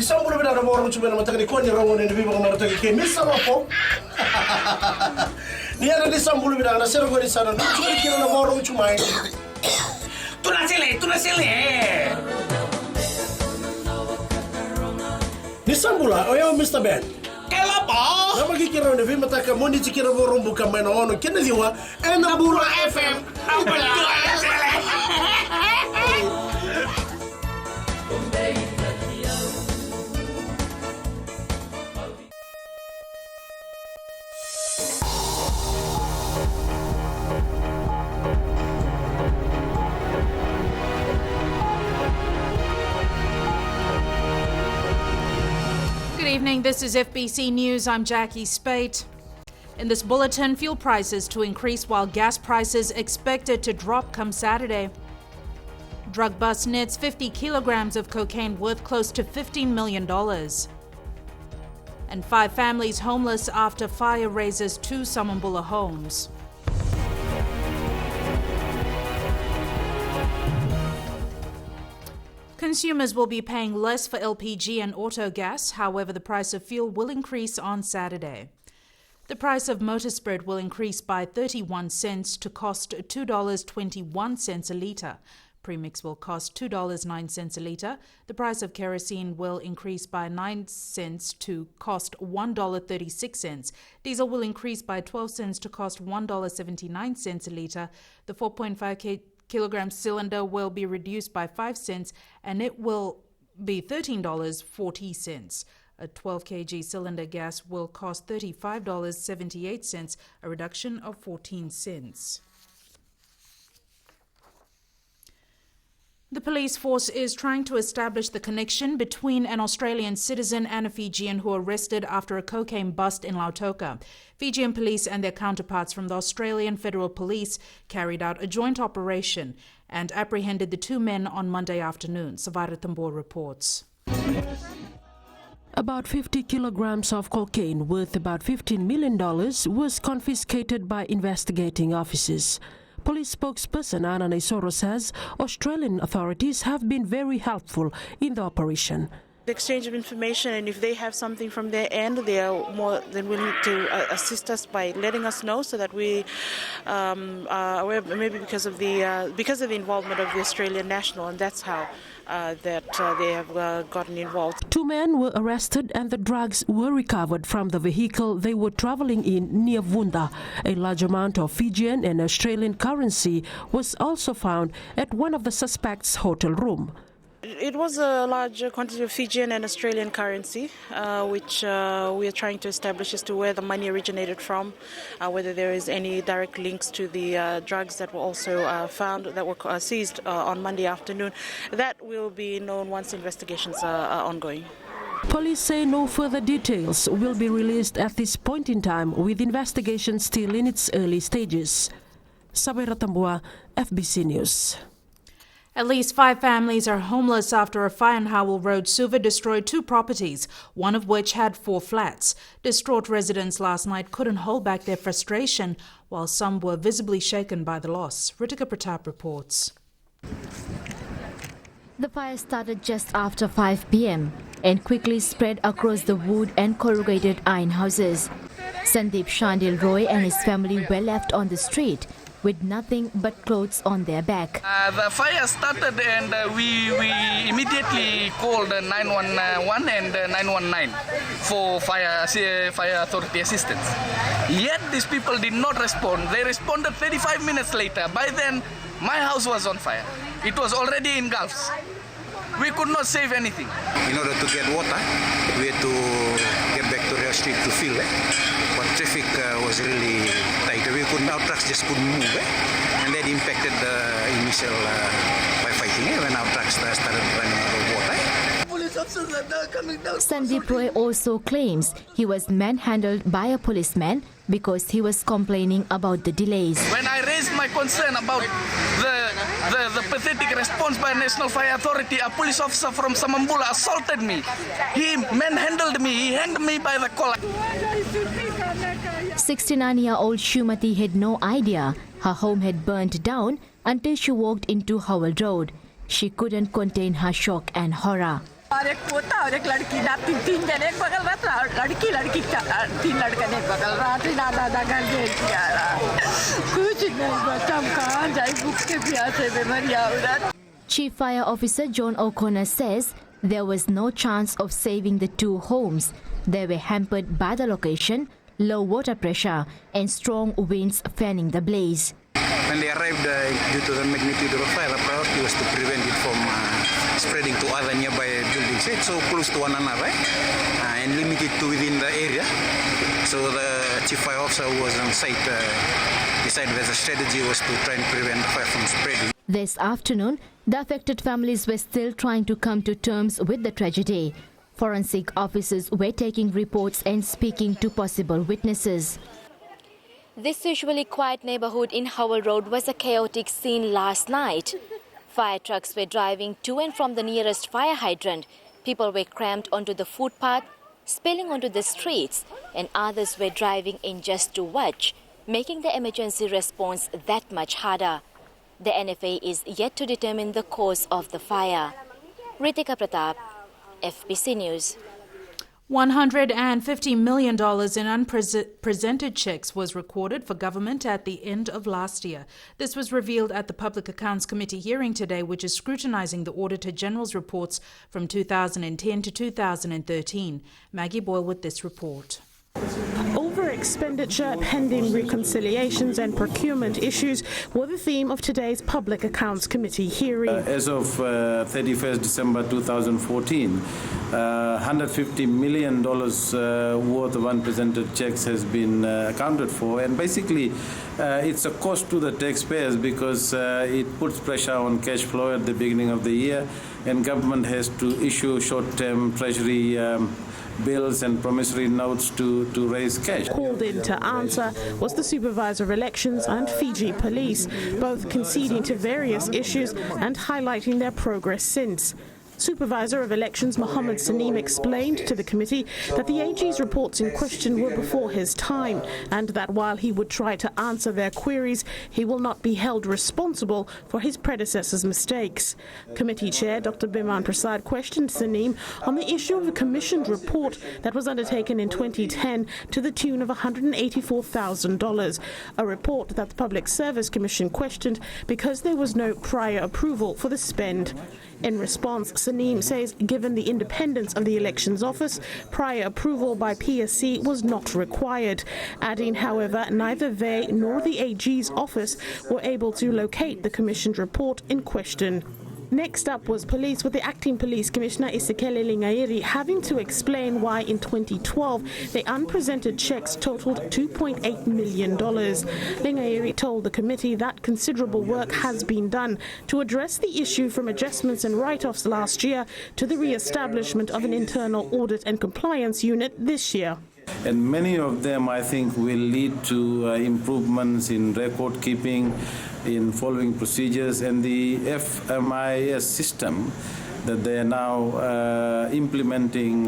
Isang bulan na mo rin chumena matagani ko ni rawon ni bibo mo matagi ke misa po. Niya na isang bulan na sero ko ni sana. Chumena kino na mo rin chumay. Tu na sile. Isang bulan oyo Mr. Ben. Kela pa. Na magkikiraw ni bibo mataka mo ni tikira mo rin buka may no kina diwa na Bula FM. Ang bala. Good evening, this is FBC News. I'm Jackie Spate. In this bulletin, fuel prices to increase while gas prices expected to drop come Saturday. Drug bust nets 50 kilograms of cocaine worth close to $15 million. And 5 families homeless after fire razes 2 Samambula homes. Consumers will be paying less for LPG and auto gas. However, the price of fuel will increase on Saturday. The price of motor spirit will increase by 31 cents to cost $2.21 a litre. Premix will cost $2.09 a litre. The price of kerosene will increase by 9 cents to cost $1.36. Diesel will increase by 12 cents to cost $1.79 a litre. The 4.5 kilogram cylinder will be reduced by 5 cents and it will be $13.40. A 12 kg cylinder gas will cost $35.78, a reduction of 14 cents. The police force is trying to establish the connection between an Australian citizen and a Fijian who were arrested after a cocaine bust in Lautoka. Fijian police and their counterparts from the Australian Federal Police carried out a joint operation and apprehended the 2 men on Monday afternoon. Savara Tambor reports. About 50 kilograms of cocaine worth about $15 million was confiscated by investigating officers. Police spokesperson Anna Naisoro says Australian authorities have been very helpful in the operation. The exchange of information, and if they have something from their end, they are more than willing to assist us by letting us know, so that we are aware. Maybe because of the involvement of the Australian national, and that's how they have gotten involved. 2 men were arrested and the drugs were recovered from the vehicle they were traveling in near Vunda. A large amount of Fijian and Australian currency was also found at one of the suspects' hotel room. It was a large quantity of Fijian and Australian currency, which we are trying to establish as to where the money originated from, whether there is any direct links to the drugs that were also found, that were seized on Monday afternoon. That will be known once investigations are ongoing. Police say no further details will be released at this point in time, with investigation still in its early stages. Sabira Tambua, FBC News. At least 5 families are homeless after a fire in Howell Road, Suva, destroyed 2 properties, one of which had 4 flats. Distraught residents last night couldn't hold back their frustration, while some were visibly shaken by the loss. Ritika Pratap reports. The fire started just after 5 p.m. and quickly spread across the wood and corrugated iron houses. Sandeep Shandil Roy and his family were left on the street with nothing but clothes on their back. The fire started and we immediately called 911 and 919 for fire authority assistance. Yet these people did not respond. They responded 35 minutes later. By then, my house was on fire. It was already engulfed. We could not save anything. In order to get water, we had to get back to the street to fill. But traffic was really tight. Our trucks just couldn't move. And that impacted the initial firefighting when our trucks started running out of water. Sandeep Roy also claims he was manhandled by a policeman because he was complaining about the delays. When I raised my concern about the pathetic response by National Fire Authority, a police officer from Samambula assaulted me. He manhandled me. He hanged me by the collar. 69-year-old Shumati had no idea her home had burned down until she walked into Howell Road. She couldn't contain her shock and horror. और एक पोता और एक लड़की ना तीन जने एक बगल रहा लड़की तीन लड़के ने एक बगल रहा ना दादा घर भेज दिया कुछ नहीं बच्चा हम कहाँ जाए भूख के प्यासे में मरिया उधर. Chief Fire Officer John O'Connor says there was no chance of saving the two homes. They were hampered by the location, low water pressure and strong winds fanning the blaze. When they arrived, due to the magnitude of the fire, the priority was to prevent it from spreading to other nearby buildings. It's so close to one another and limited to within the area. So the chief fire officer who was on site decided that the strategy was to try and prevent the fire from spreading. This afternoon, the affected families were still trying to come to terms with the tragedy. Forensic officers were taking reports and speaking to possible witnesses. This usually quiet neighborhood in Howell Road was a chaotic scene last night. Fire trucks were driving to and from the nearest fire hydrant. People were crammed onto the footpath, spilling onto the streets, and others were driving in just to watch, making the emergency response that much harder. The NFA is yet to determine the cause of the fire. Ritika Pratap, FBC News. $150 million in unpresented checks was recorded for government at the end of last year. This was revealed at the Public Accounts Committee hearing today, which is scrutinizing the Auditor General's reports from 2010 to 2013. Maggie Boyle with this report. Over-expenditure, pending reconciliations and procurement issues were the theme of today's Public Accounts Committee hearing. As of 31st December 2014, $150 million worth of unpresented checks has been accounted for, and basically it's a cost to the taxpayers because it puts pressure on cash flow at the beginning of the year, and government has to issue short-term treasury bills and promissory notes to raise cash. Called in to answer was the Supervisor of Elections and Fiji Police, both conceding to various issues and highlighting their progress since. Supervisor of Elections Mohammed Saneem explained to the committee that the AG's reports in question were before his time and that while he would try to answer their queries, he will not be held responsible for his predecessor's mistakes. Committee Chair Dr. Biman Prasad questioned Saneem on the issue of a commissioned report that was undertaken in 2010 to the tune of $184,000, a report that the Public Service Commission questioned because there was no prior approval for the spend. In response, Saneem says given the independence of the Elections Office, prior approval by PSC was not required, adding, however, neither they nor the AG's office were able to locate the commissioned report in question. Next up was police, with the acting police commissioner Isekele Lingairi having to explain why in 2012 the unpresented checks totaled $2.8 million. Lingairi told the committee that considerable work has been done to address the issue, from adjustments and write-offs last year to the re-establishment of an internal audit and compliance unit this year. And many of them, I think, will lead to improvements in record keeping, in following procedures, and the FMIS system that they are now implementing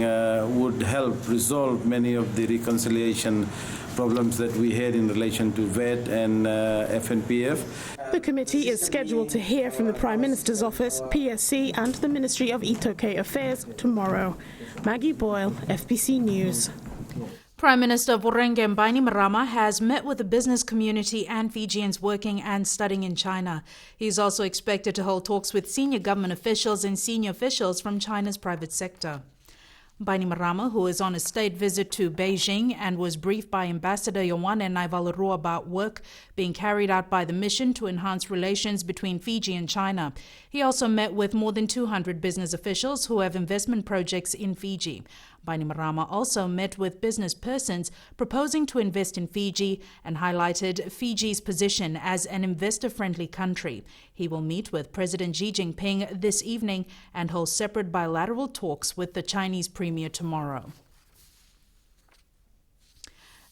would help resolve many of the reconciliation problems that we had in relation to VAT and FNPF. The committee is scheduled to hear from the Prime Minister's Office, PSC and the Ministry of Itoke Affairs tomorrow. Maggie Boyle, FBC News. Prime Minister Vorenge Bainimarama has met with the business community and Fijians working and studying in China. He is also expected to hold talks with senior government officials and senior officials from China's private sector. Bainimarama, who is on a state visit to Beijing and was briefed by Ambassador Yowane Naivalurua about work being carried out by the mission to enhance relations between Fiji and China. He also met with more than 200 business officials who have investment projects in Fiji. Bainimarama also met with business persons proposing to invest in Fiji and highlighted Fiji's position as an investor-friendly country. He will meet with President Xi Jinping this evening and hold separate bilateral talks with the Chinese Premier tomorrow.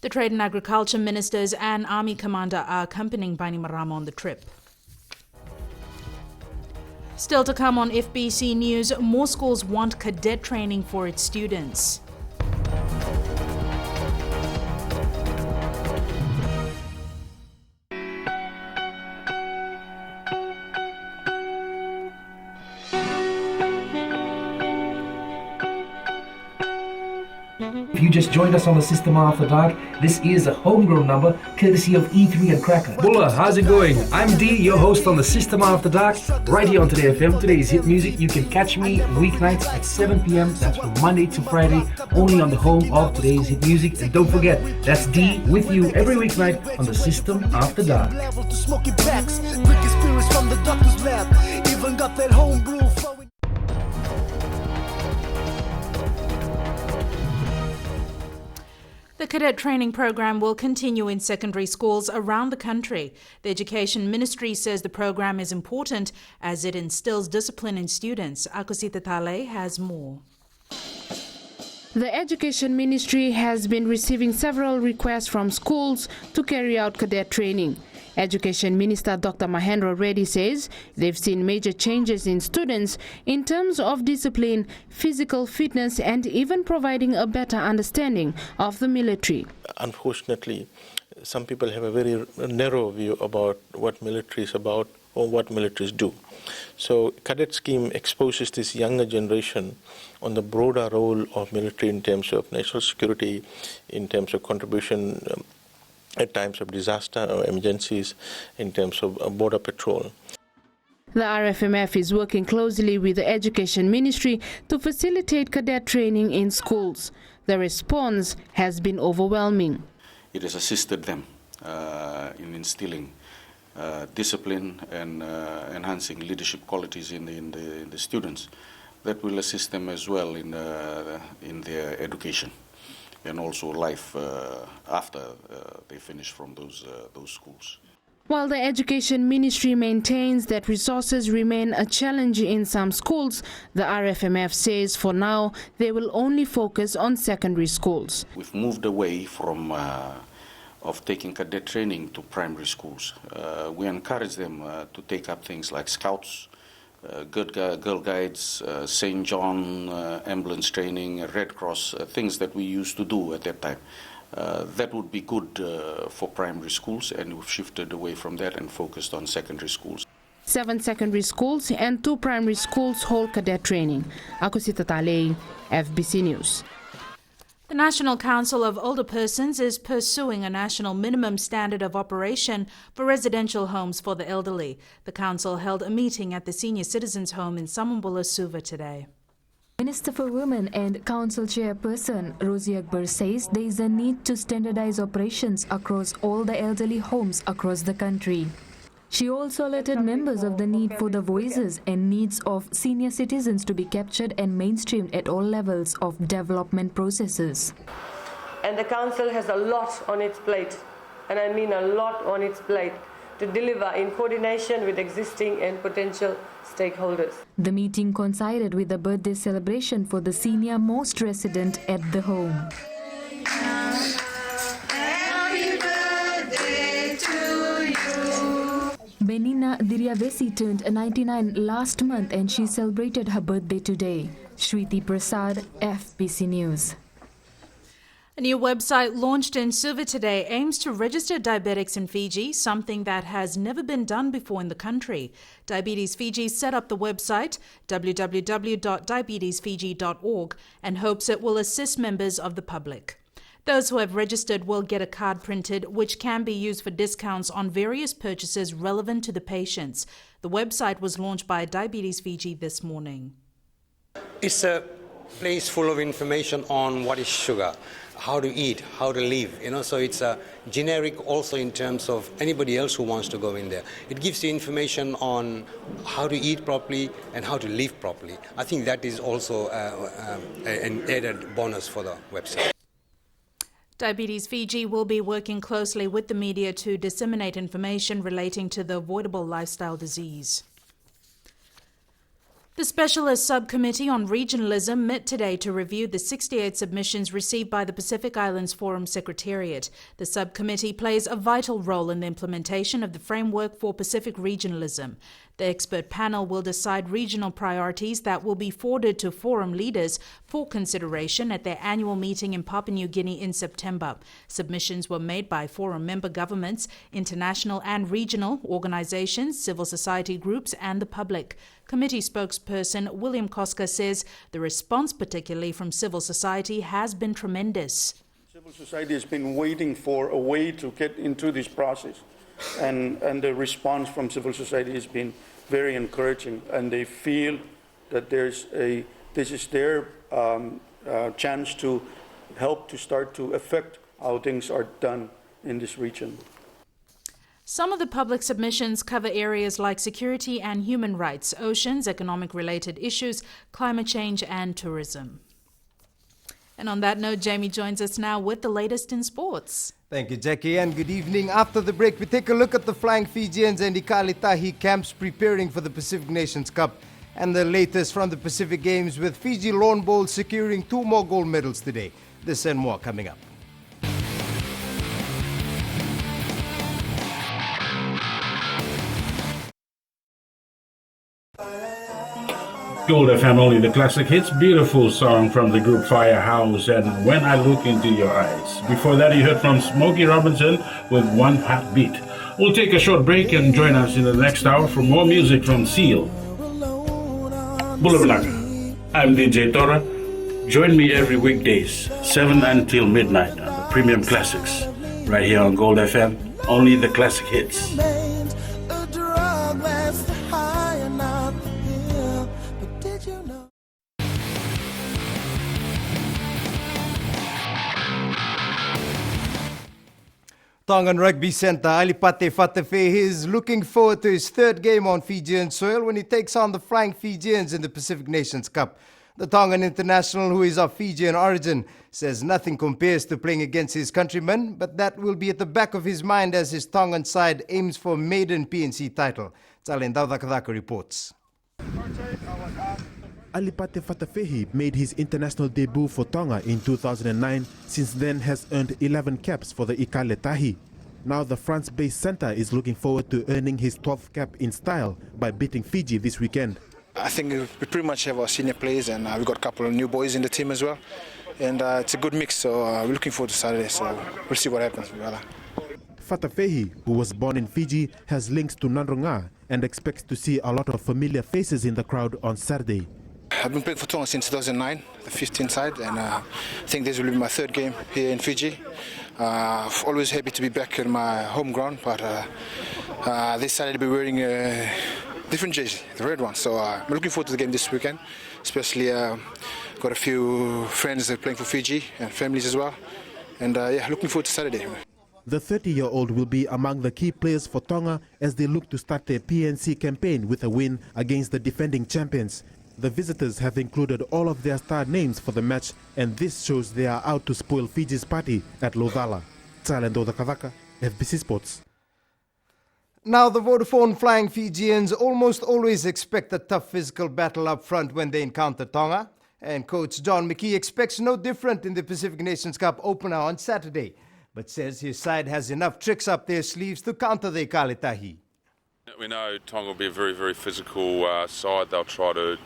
The Trade and Agriculture Ministers and Army Commander are accompanying Bainimarama on the trip. Still to come on FBC News, more schools want cadet training for its students. If you just joined us on the System After Dark, this is a homegrown number courtesy of E3 and Cracker. Bulla, how's it going? I'm D, your host on the System After Dark, right here on Today FM. Today's hit music. You can catch me weeknights at 7 p.m. That's from Monday to Friday, only on the home of Today's hit music. And don't forget, that's D with you every weeknight on the System After Dark. The Cadet training program will continue in secondary schools around the country. The Education Ministry says the program is important as it instills discipline in students. Akosita Tale has more. The Education Ministry has been receiving several requests from schools to carry out cadet training. Education Minister Dr. Mahendra Reddy says they've seen major changes in students in terms of discipline, physical fitness, and even providing a better understanding of the military. Unfortunately, some people have a very narrow view about what military is about or what militaries do. So cadet scheme exposes this younger generation on the broader role of military in terms of national security, in terms of contribution at times of disaster or emergencies, in terms of border patrol. The RFMF is working closely with the Education Ministry to facilitate cadet training in schools. The response has been overwhelming. It has assisted them in instilling discipline and enhancing leadership qualities in the students. That will assist them as well in their education and also life after they finish from those schools. While the Education Ministry maintains that resources remain a challenge in some schools, the RFMF says for now they will only focus on secondary schools. We've moved away from of taking cadet training to primary schools. We encourage them to take up things like Scouts, Girl Guides, St. John, ambulance training, Red Cross, things that we used to do at that time. That would be good for primary schools, and we've shifted away from that and focused on secondary schools. 7 secondary schools and 2 primary schools hold cadet training. Akosita Tale, FBC News. The National Council of Older Persons is pursuing a national minimum standard of operation for residential homes for the elderly. The council held a meeting at the Senior Citizens Home in Samambula, Suva today. Minister for Women and Council Chairperson Rosie Akbar says there is a need to standardize operations across all the elderly homes across the country. She also alerted members of the need for the voices and needs of senior citizens to be captured and mainstreamed at all levels of development processes. And the Council has a lot on its plate, and I mean a lot on its plate, to deliver in coordination with existing and potential stakeholders. The meeting coincided with the birthday celebration for the senior most resident at the home. Benina Diryavesi turned 99 last month and she celebrated her birthday today. Shriti Prasad, FBC News. A new website launched in Suva today aims to register diabetics in Fiji, something that has never been done before in the country. Diabetes Fiji set up the website, www.diabetesfiji.org, and hopes it will assist members of the public. Those who have registered will get a card printed, which can be used for discounts on various purchases relevant to the patients. The website was launched by Diabetes Fiji this morning. It's a place full of information on what is sugar, how to eat, how to live, so it's a generic also in terms of anybody else who wants to go in there. It gives you information on how to eat properly and how to live properly. I think that is also an added bonus for the website. Diabetes Fiji will be working closely with the media to disseminate information relating to the avoidable lifestyle disease. The Specialist Subcommittee on Regionalism met today to review the 68 submissions received by the Pacific Islands Forum Secretariat. The subcommittee plays a vital role in the implementation of the framework for Pacific regionalism. The expert panel will decide regional priorities that will be forwarded to forum leaders for consideration at their annual meeting in Papua New Guinea in September. Submissions were made by forum member governments, international and regional organizations, civil society groups and the public. Committee spokesperson William Koska says the response, particularly from civil society, has been tremendous. Civil society has been waiting for a way to get into this process, and the response from civil society has been very encouraging, and they feel that this is their chance to help to start to affect how things are done in this region. Some of the public submissions cover areas like security and human rights, oceans, economic-related issues, climate change and tourism. And on that note, Jamie joins us now with the latest in sports. Thank you, Jackie, and good evening. After the break, we take a look at the Flying Fijians and Ikalitahi camps preparing for the Pacific Nations Cup and the latest from the Pacific Games, with Fiji Lawn Bowls securing 2 more gold medals today. This and more coming up. Gold FM, only the classic hits. Beautiful song from the group Firehouse and When I Look Into Your Eyes. Before that, you heard from Smokey Robinson with One Heartbeat. We'll take a short break and join us in the next hour for more music from Seal. Bulabulaka. I'm DJ Tora. Join me every weekdays, 7 until midnight on the Premium Classics. Right here on Gold FM, only the classic hits. Tongan Rugby Centre Alipate Fatafehi is looking forward to his third game on Fijian soil when he takes on the Flying Fijians in the Pacific Nations Cup. The Tongan international, who is of Fijian origin, says nothing compares to playing against his countrymen, but that will be at the back of his mind as his Tongan side aims for maiden PNC title. Tsalen Daudakadaka reports. Alipate Fatafehi made his international debut for Tonga in 2009. Since then has earned 11 caps for the Ikaletahi. Now the France-based centre is looking forward to earning his 12th cap in style by beating Fiji this weekend. I think we pretty much have our senior players, and we've got a couple of new boys in the team as well. And it's a good mix, so we're looking forward to Saturday, so we'll see what happens, brother. Fatafehi, who was born in Fiji, has links to Nandronga and expects to see a lot of familiar faces in the crowd on Saturday. I've been playing for Tonga since 2009, the 15 side, and I think this will be my third game here in Fiji. Always happy to be back in my home ground, but this Saturday I'll be wearing a different jersey, the red one. So I'm looking forward to the game this weekend, especially got a few friends that are playing for Fiji and families as well. And yeah, looking forward to Saturday. The 30-year-old will be among the key players for Tonga as they look to start their PNC campaign with a win against the defending champions. The visitors have included all of their star names for the match, and this shows they are out to spoil Fiji's party at Lovala. Tsalendo Dakavaka, FBC Sports. Now, the Vodafone Flying Fijians almost always expect a tough physical battle up front when they encounter Tonga. And coach John McKee expects no different in the Pacific Nations Cup opener on Saturday, but says his side has enough tricks up their sleeves to counter the Ikaletahi. We know Tonga will be a very, very physical side. They'll try to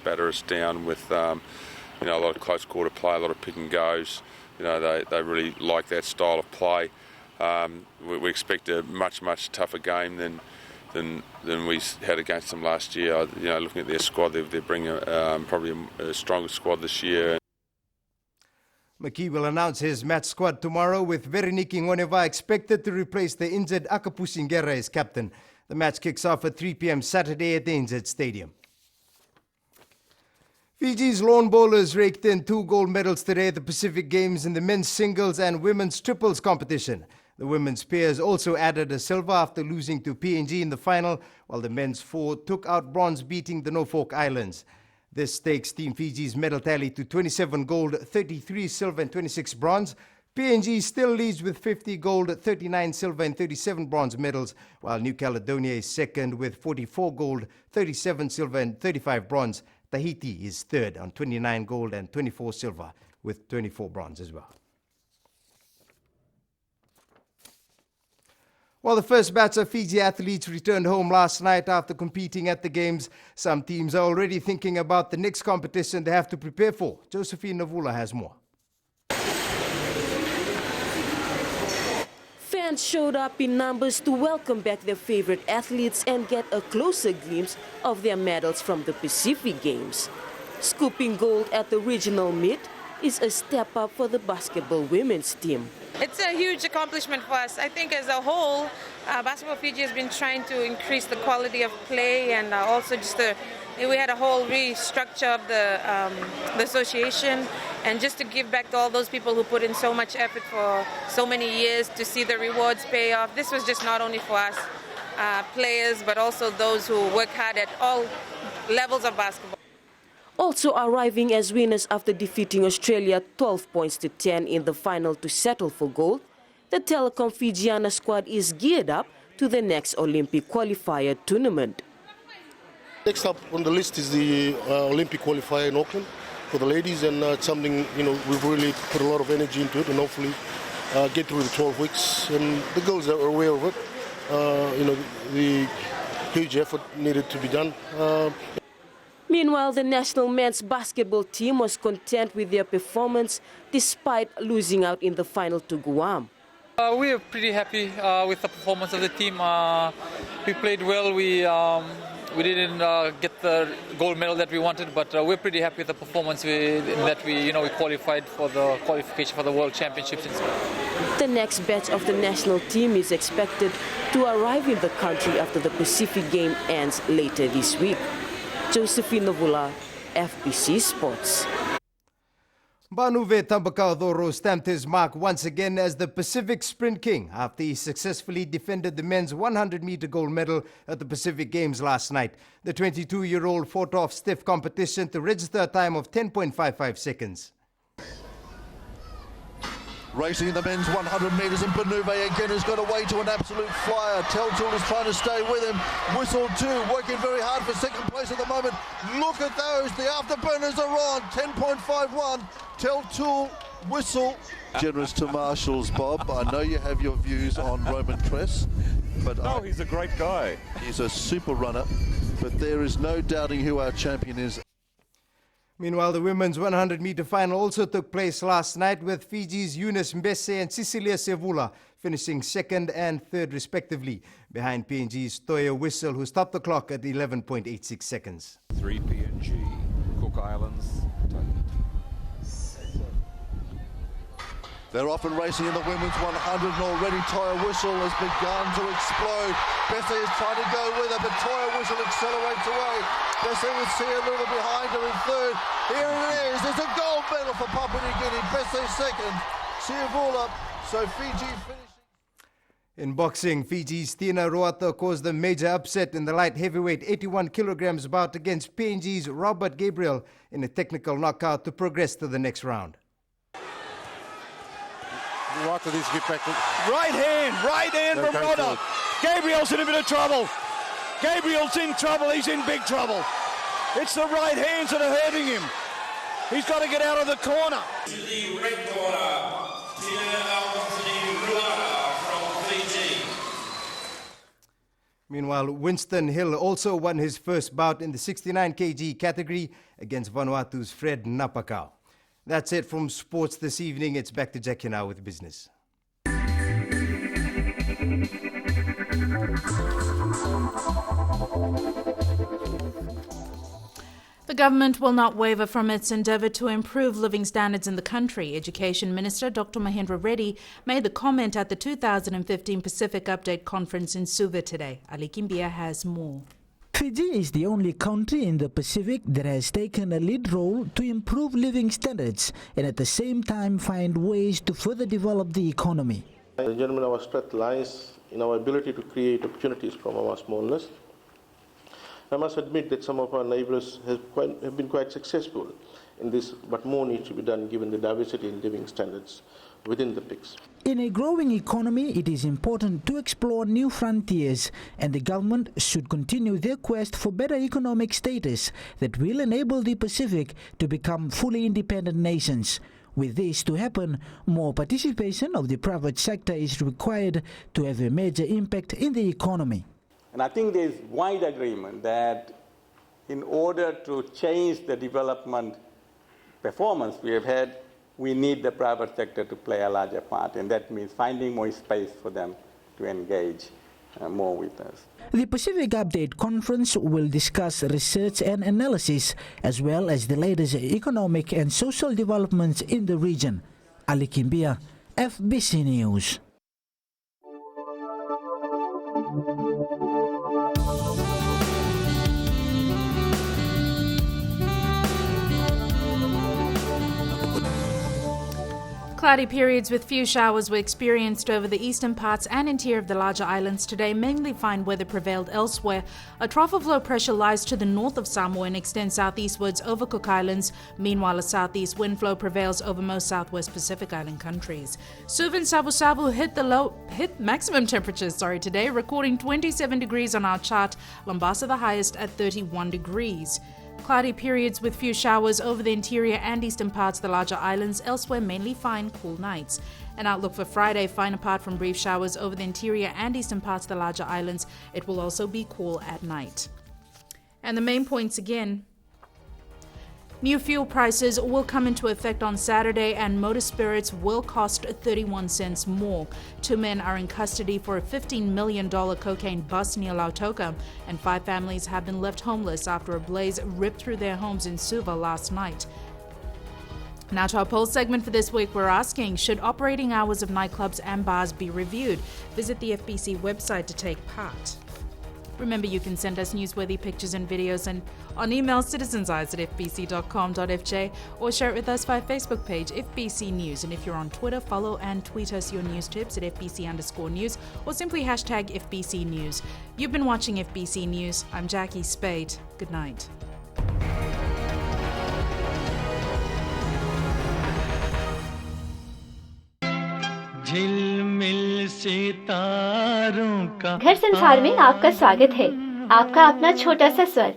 batter us down with a lot of close quarter play, a lot of pick and goes. They really like that style of play. We expect a much, much tougher game than we had against them last year. Looking at their squad, they bring probably a stronger squad this year. McKee will announce his match squad tomorrow, with Vereniki Ngoneva expected to replace the injured Akapusi Ngera as captain. The match kicks off at 3 p.m. Saturday at the NZ Stadium. Fiji's lawn bowlers raked in 2 gold medals today at the Pacific Games in the men's singles and women's triples competition. The women's pairs also added a silver after losing to PNG in the final, while the men's 4 took out bronze, beating the Norfolk Islands. This takes Team Fiji's medal tally to 27 gold, 33 silver and 26 bronze. PNG still leads with 50 gold, 39 silver and 37 bronze medals, while New Caledonia is second with 44 gold, 37 silver and 35 bronze. Tahiti is third on 29 gold and 24 silver with 24 bronze as well. While the first batch of Fiji athletes returned home last night after competing at the Games, some teams are already thinking about the next competition they have to prepare for. Josephine Navula has more. Fans showed up in numbers to welcome back their favorite athletes and get a closer glimpse of their medals from the Pacific Games. Scooping gold at the regional meet is a step up for the basketball women's team. It's a huge accomplishment for us. I think as a whole, Basketball Fiji has been trying to increase the quality of play, and also we had a whole restructure of the association, and just to give back to all those people who put in so much effort for so many years to see the rewards pay off. This was just not only for us players, but also those who work hard at all levels of basketball. Also arriving as winners after defeating Australia 12 points to 10 in the final to settle for gold, the Telecom Fijiana squad is geared up to the next Olympic qualifier tournament. Next up on the list is the Olympic qualifier in Auckland for the ladies, and it's something we've really put a lot of energy into it, and hopefully get through the 12 weeks. And the girls are aware of it. The huge effort needed to be done. Meanwhile, the national men's basketball team was content with their performance despite losing out in the final to Guam. We are pretty happy with the performance of the team. We played well. We didn't get the gold medal that we wanted, but we're pretty happy with the performance that we qualified for the qualification for the World Championships. The next batch of the national team is expected to arrive in the country after the Pacific Game ends later this week. Josephine Navula, FBC Sports. Banuve Tambakaudoro stamped his mark once again as the Pacific Sprint King after he successfully defended the men's 100-meter gold medal at the Pacific Games last night. The 22-year-old fought off stiff competition to register a time of 10.55 seconds. Racing in the men's 100 metres, and Banuve again has got away to an absolute flyer. Teltool is trying to stay with him. Whistle 2 working very hard for second place at the moment. Look at those, the afterburners are on. 10.51, Teltool, Whistle. Generous to marshals, Bob. I know you have your views on Roman Tress, but he's a great guy. He's a super runner, but there is no doubting who our champion is. Meanwhile, the women's 100-meter final also took place last night with Fiji's Eunice Mbese and Cecilia Sevula finishing second and third respectively, behind PNG's Toya Whistle, who stopped the clock at 11.86 seconds. 3 PNG, Cook Islands, They're off and racing in the women's 100, and already Toya Whistle has begun to explode. Bessie is trying to go with her, but Toya Whistle accelerates away. Bessie will see a little behind her in third. Here it is. There's a gold medal for Papua New Guinea. Bessie second. Siavula. So Fiji finishing. In boxing, Fiji's Tina Roata caused a major upset in the light heavyweight 81 kilograms bout against PNG's Robert Gabriel in a technical knockout to progress to the next round. Right to this, get back to... Right hand from Rodder. Gabriel's in a bit of trouble. Gabriel's in trouble, he's in big trouble. It's the right hands that are hurting him. He's got to get out of the corner. To the red corner, from Fiji. Meanwhile, Winston Hill also won his first bout in the 69 kg category against Vanuatu's Fred Napakau. That's it from sports this evening. It's back to Jackie now with business. The government will not waver from its endeavour to improve living standards in the country. Education Minister Dr. Mahendra Reddy made the comment at the 2015 Pacific Update Conference in Suva today. Ali Kimbia has more. Fiji is the only country in the Pacific that has taken a lead role to improve living standards and at the same time find ways to further develop the economy. Gentlemen, our strength lies in our ability to create opportunities from our smallness. I must admit that some of our neighbours have been quite successful in this, but more needs to be done given the diversity in living standards within the PICs. In a growing economy, it is important to explore new frontiers, and the government should continue their quest for better economic status that will enable the Pacific to become fully independent nations. With this to happen, more participation of the private sector is required to have a major impact in the economy. And I think there is wide agreement that in order to change the development performance we have had, we need the private sector to play a larger part, and that means finding more space for them to engage more with us. The Pacific Update Conference will discuss research and analysis as well as the latest economic and social developments in the region. Ali Kimbia, FBC News. Cloudy periods with few showers were experienced over the eastern parts and interior of the larger islands today. Mainly fine weather prevailed elsewhere. A trough of low pressure lies to the north of Samoa and extends southeastwards over Cook Islands. Meanwhile, a southeast wind flow prevails over most southwest Pacific Island countries. Suva and Savu hit maximum temperatures today, recording 27 degrees on our chart. Lombasa the highest at 31 degrees. Cloudy periods with few showers over the interior and eastern parts of the larger islands. Elsewhere, mainly fine, cool nights. An outlook for Friday, fine apart from brief showers over the interior and eastern parts of the larger islands. It will also be cool at night. And the main points again. New fuel prices will come into effect on Saturday and motor spirits will cost 31 cents more. 2 men are in custody for a $15 million cocaine bust near Lautoka, and 5 families have been left homeless after a blaze ripped through their homes in Suva last night. Now to our poll segment for this week, we're asking, should operating hours of nightclubs and bars be reviewed? Visit the FBC website to take part. Remember, you can send us newsworthy pictures and videos and on email citizenseyes@fbc.com.fj or share it with us via Facebook page FBC News. And if you're on Twitter, follow and tweet us your news tips at FBC_news or simply hashtag FBC News. You've been watching FBC News. I'm Jackie Spade. Good night. घर संसार में आपका स्वागत है। आपका अपना छोटा सा स्वर,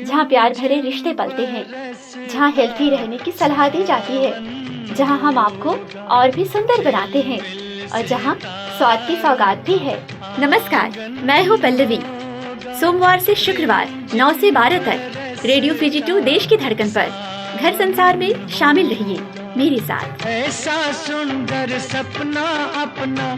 जहाँ प्यार भरे रिश्ते पलते हैं, जहाँ हेल्थी रहने की सलाह दी जाती है, जहाँ हम आपको और भी सुंदर बनाते हैं और जहाँ स्वाद की सौगात भी है। नमस्कार, मैं हूँ पल्लवी। सोमवार से शुक्रवार 9 से 12 तक रेडियो FBC 2 देश की धड़कन पर घर संसार में शामिल रहिए मेरे साथ। ऐसा सुंदर सपना अपना